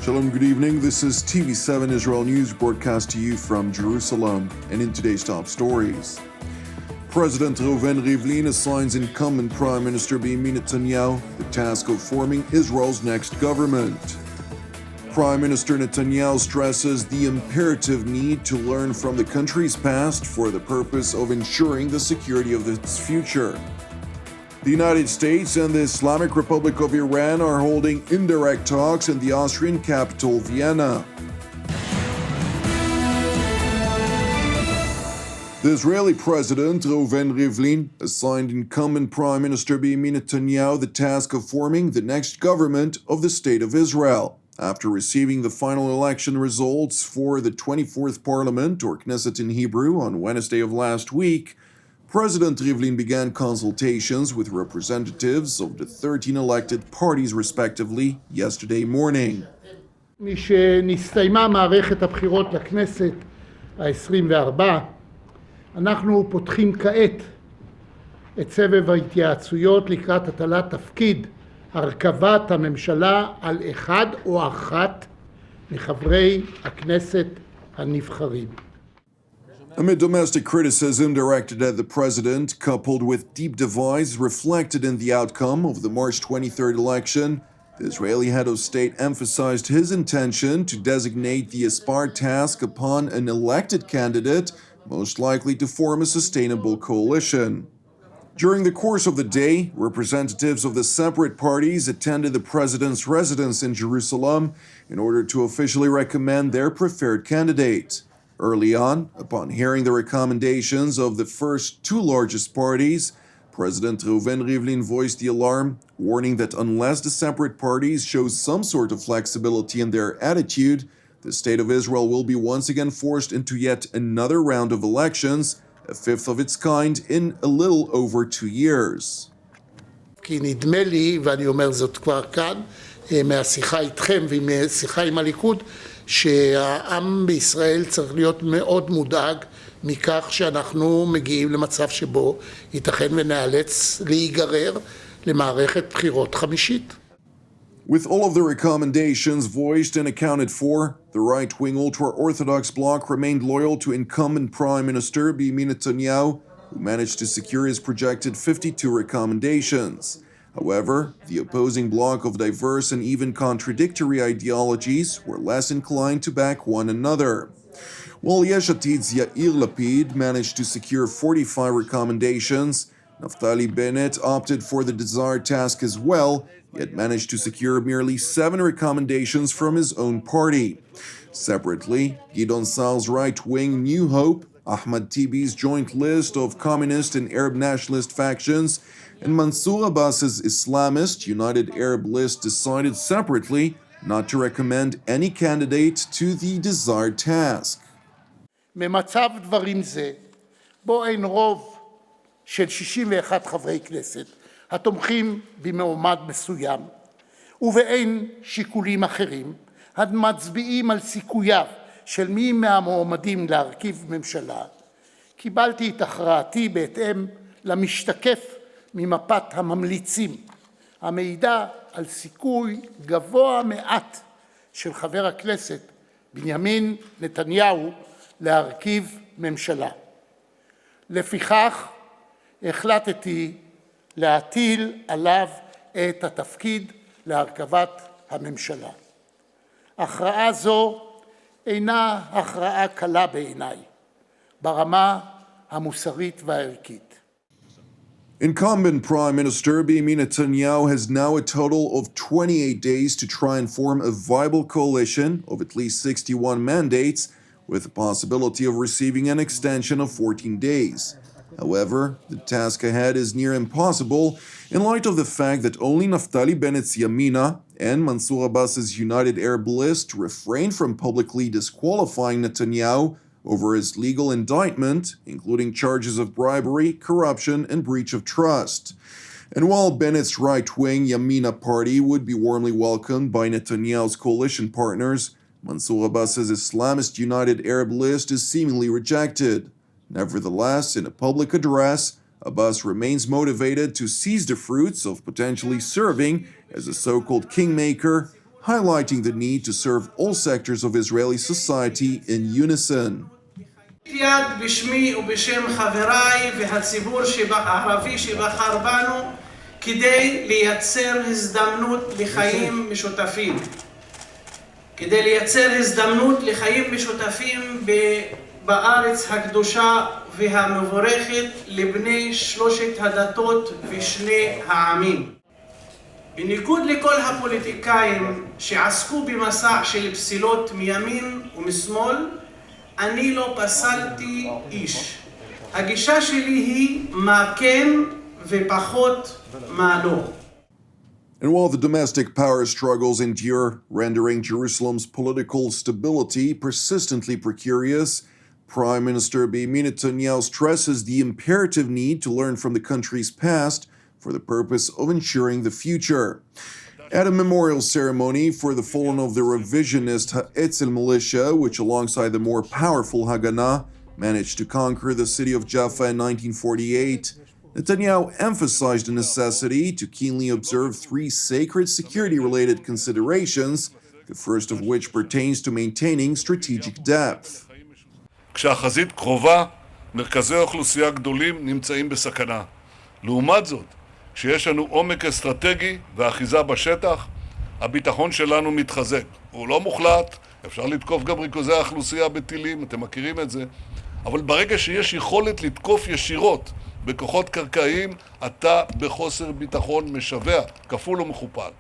Shalom, good evening. This is TV7 Israel News broadcast to you from Jerusalem. And in today's top stories, President Reuven Rivlin assigns incumbent Prime Minister Benjamin Netanyahu the task of forming Israel's next government. Prime Minister Netanyahu stresses the imperative need to learn from the country's past for the purpose of ensuring the security of its future. The United States and the Islamic Republic of Iran are holding indirect talks in the Austrian capital, Vienna. The Israeli President Reuven Rivlin assigned incumbent Prime Minister Benjamin Netanyahu the task of forming the next government of the State of Israel. After receiving the final election results for the 24th Parliament, or Knesset in Hebrew, on Wednesday of last week, President Rivlin began consultations with representatives of the 13 elected parties respectively yesterday morning. משנסתיימה מערכת הבחירות לכנסת ה-24, אנחנו פותחים כעת את סבב ההתייעצויות לקראת הטלת תפקיד הרכבת הממשלה על אחד או אחת מחברי הכנסת הנבחרים. Amid domestic criticism directed at the president, coupled with deep divides reflected in the outcome of the March 23rd election, the Israeli head of state emphasized his intention to designate the aspired task upon an elected candidate, most likely to form a sustainable coalition. During the course of the day, representatives of the separate parties attended the president's residence in Jerusalem in order to officially recommend their preferred candidate. Early on, upon hearing the recommendations of the first two largest parties, President Reuven Rivlin voiced the alarm, warning that unless the separate parties show some sort of flexibility in their attitude, the State of Israel will be once again forced into yet another round of elections, a fifth of its kind in a little over 2 years. כי נדמה לי, ואני אומר זאת כבר כאן, מהשיחה איתכם ומשיחה עם הליכוד, שהעם בישראל צריך להיות מאוד מודאג מכך שאנחנו מגיעים למצב שבו ייתכן ונאלץ להיגרר למערכת בחירות חמישית. With all of the recommendations voiced and accounted for, the right-wing ultra-Orthodox bloc remained loyal to incumbent Prime Minister Benjamin Netanyahu, who managed to secure his projected 52 recommendations. However, the opposing bloc of diverse and even contradictory ideologies were less inclined to back one another. While Yesh Atid's Yair Lapid managed to secure 45 recommendations, Naftali Bennett opted for the desired task as well, yet managed to secure merely 7 recommendations from his own party. Separately, Gideon Sa'ar's right-wing New Hope, Ahmad Tibi's joint list of communist and Arab nationalist factions, and Mansour Abbas's Islamist United Arab List decided separately not to recommend any candidate to the desired task. ממצב דברים זה, בו אין רוב של 61 חברי כנסת התומכים במועמד מסוים, ובאין שיקולים אחרים המצביעים על סיכוייו של מי מהמועמדים להרכיב ממשלה, קיבלתי את הכרעתי בהתאם למשתקף ממפת הממליצים, המעידה על סיכוי גבוה מעט של חבר הכנסת בנימין נתניהו להרכיב ממשלה. לפיכך החלטתי להטיל עליו את התפקיד להרכבת הממשלה. הכרעה זו אינה הכרעה קלה בעיניי, ברמה המוסרית והערכית. Incumbent Prime Minister Benjamin Netanyahu has now a total of 28 days to try and form a viable coalition of at least 61 mandates, with the possibility of receiving an extension of 14 days. However, the task ahead is near impossible in light of the fact that only Naftali Bennett's Yamina and Mansour Abbas's United Arab List refrained from publicly disqualifying Netanyahu over his legal indictment, including charges of bribery, corruption, and breach of trust. And while Bennett's right-wing Yamina party would be warmly welcomed by Netanyahu's coalition partners, Mansour Abbas's Islamist United Arab List is seemingly rejected. Nevertheless, in a public address, Abbas remains motivated to seize the fruits of potentially serving as a so-called kingmaker, highlighting the need to serve all sectors of Israeli society in unison. יד בשמי ובשם חבריי והציבור הערבי שבחר בנו כדי לייצר הזדמנות לחיים משותפים. כדי לייצר הזדמנות לחיים משותפים בארץ הקדושה והמבורכת לבני שלושת הדתות ושני העמים. בניגוד לכל הפוליטיקאים שעסקו במסע של פסילות מימין ומשמאל, אני לא פסלתי איש. הגישה שלי היא מה כן ופחות מה לא. And while the domestic power struggles endure, rendering Jerusalem's political stability persistently precarious, Prime Minister Benjamin Netanyahu stresses the imperative need to learn from the country's past for the purpose of ensuring the future. At a memorial ceremony for the fallen of the revisionist Ha'etzel militia, which alongside the more powerful Haganah managed to conquer the city of Jaffa in 1948, Netanyahu emphasized the necessity to keenly observe three sacred security-related considerations, the first of which pertains to maintaining strategic depth. כשהחזית קרובה, מרכזי האוכלוסייה גדולים נמצאים בסכנה. לעומת זאת, כשיש לנו עומק אסטרטגי ואחיזה בשטח, הביטחון שלנו מתחזק. הוא לא מוחלט, אפשר לתקוף גם ריכוזי האוכלוסייה בטילים, אתם מכירים את זה, אבל ברגע שיש יכולת לתקוף ישירות בכוחות קרקעיים, אתה בחוסר ביטחון משווע, כפול ומכופל.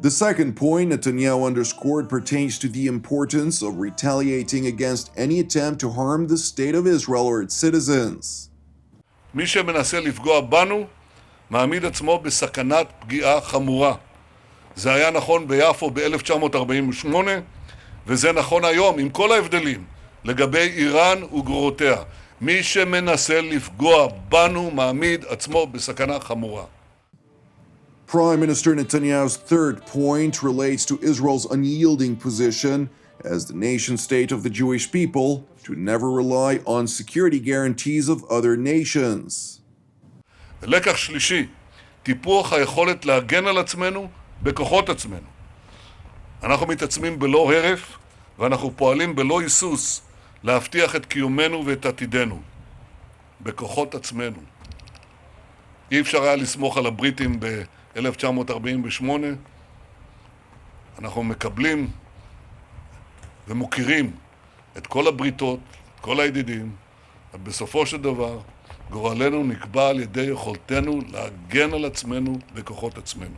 The second point Netanyahu underscored pertains to the importance of retaliating against any attempt to harm the state of Israel or its citizens. מי שמנסה לפגוע בנו, מעמיד עצמו בסכנת פגיעה חמורה. זה היה נכון ביפו ב-1948, וזה נכון היום, עם כל ההבדלים, לגבי איראן וגרורותיה. מי שמנסה לפגוע בנו, מעמיד עצמו בסכנה חמורה. Prime Minister Netanyahu's third point relates to Israel's unyielding position as the nation-state of the Jewish people to never rely on security guarantees of other nations. לקח שלישי, טיפוח היכולת להגן על עצמנו בכוחות עצמנו. אנחנו מתעצמים בלא הרף, ואנחנו פועלים בלא היסוס להבטיח את קיומנו ואת עתידנו. בכוחות עצמנו. אי אפשר היה לסמוך על הבריטים ב-1948. אנחנו מקבלים ומוכירים את כל הבריתות, את כל הידידים, ובסופו של דבר גורלנו נקבע על ידי יכולתנו להגן על עצמנו בכוחות עצמנו.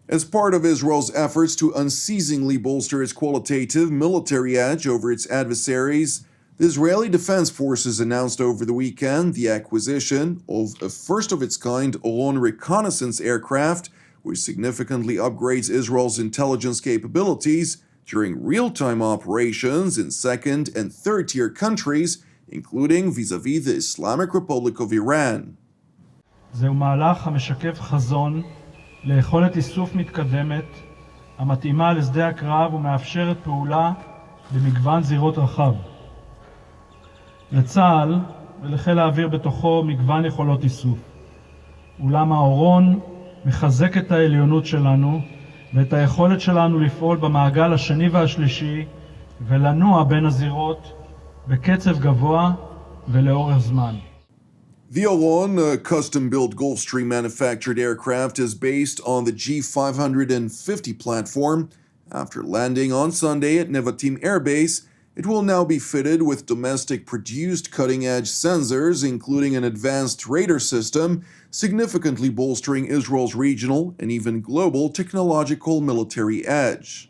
As part of Israel's efforts to unceasingly bolster its qualitative military edge over its adversaries, the Israeli Defense Forces announced over the weekend the acquisition of a first-of-its-kind Oron reconnaissance aircraft, which significantly upgrades Israel's intelligence capabilities during real-time operations in second- and third-tier countries, including vis-à-vis the Islamic Republic of Iran. זהו מהלך המשקף חזון ליכולת איסוף מתקדמת המתאימה לשדה הקרב ומאפשרת פעולה במגוון זירות רחב. לצה"ל ולחיל האוויר בתוכו מגוון יכולות איסוף. אולם האורון מחזק את העליונות שלנו ואת היכולת שלנו לפעול במעגל השני והשלישי ולנוע בין הזירות בקצב גבוה ולאורך זמן. The Oron, a custom-built Gulfstream manufactured aircraft, is based on the G550 platform. After landing on Sunday at Nevatim Air Base, it will now be fitted with domestic-produced cutting-edge sensors, including an advanced radar system, significantly bolstering Israel's regional and even global technological military edge.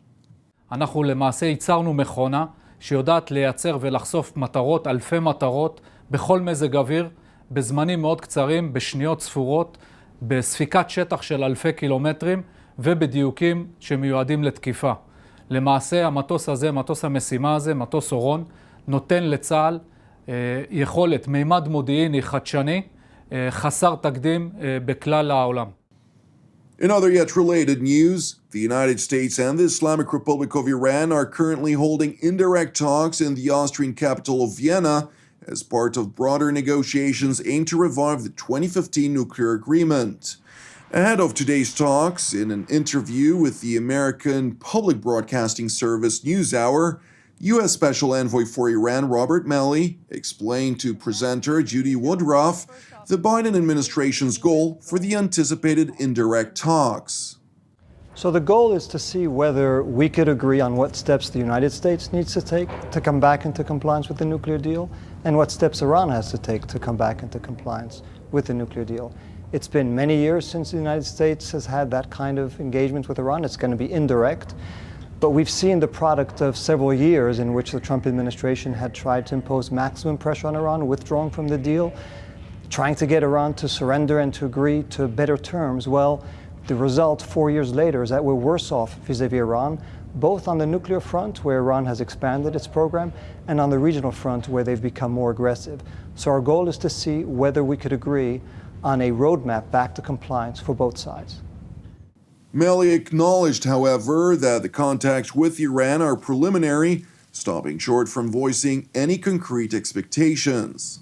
אנחנו למעשה ייצרנו מכונה שיודעת לייצר ולחשוף מטרות, אלפי מטרות, בכל מזג אוויר, בזמנים מאוד קצרים, בשניות ספורות, בספיקת שטח של אלפי קילומטרים ובדיוקים שמיועדים לתקיפה. למעשה המטוס הזה, מטוס המשימה הזה, מטוס אורון, נותן לצה"ל יכולת מימד מודיעיני חדשני, חסר תקדים בכלל העולם. In other yet related news, the United States and the Islamic Republic of Iran are currently holding indirect talks in the Austrian capital of Vienna as part of broader negotiations aimed to revive the 2015 nuclear agreement. Ahead of today's talks, in an interview with the American Public Broadcasting Service NewsHour, U.S. Special Envoy for Iran Robert Malley explained to presenter Judy Woodruff the Biden administration's goal for the anticipated indirect talks. So the goal is to see whether we could agree on what steps the United States needs to take to come back into compliance with the nuclear deal, and what steps Iran has to take to come back into compliance with the nuclear deal. It's been many years since the United States has had that kind of engagement with Iran. It's going to be indirect. But we've seen the product of several years in which the Trump administration had tried to impose maximum pressure on Iran, withdrawing from the deal, trying to get Iran to surrender and to agree to better terms. Well, the result 4 years later is that we're worse off vis-a-vis Iran, both on the nuclear front, where Iran has expanded its program, and on the regional front, where they've become more aggressive. So our goal is to see whether we could agree on a roadmap back to compliance for both sides. Malley acknowledged, however, that the contacts with Iran are preliminary, stopping short from voicing any concrete expectations.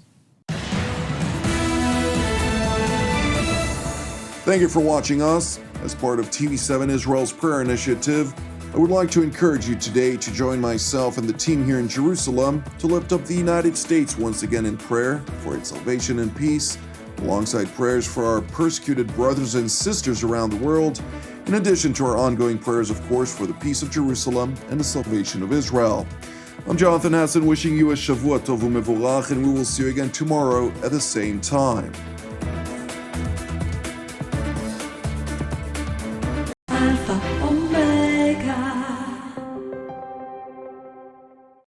Thank you for watching us. As part of TV7 Israel's prayer initiative, I would like to encourage you today to join myself and the team here in Jerusalem to lift up the United States once again in prayer for its salvation and peace, alongside prayers for our persecuted brothers and sisters around the world, in addition to our ongoing prayers, of course, for the peace of Jerusalem and the salvation of Israel. I'm Jonathan Hassan, wishing you a Shavua Tov u'Mevorach, and we will see you again tomorrow at the same time.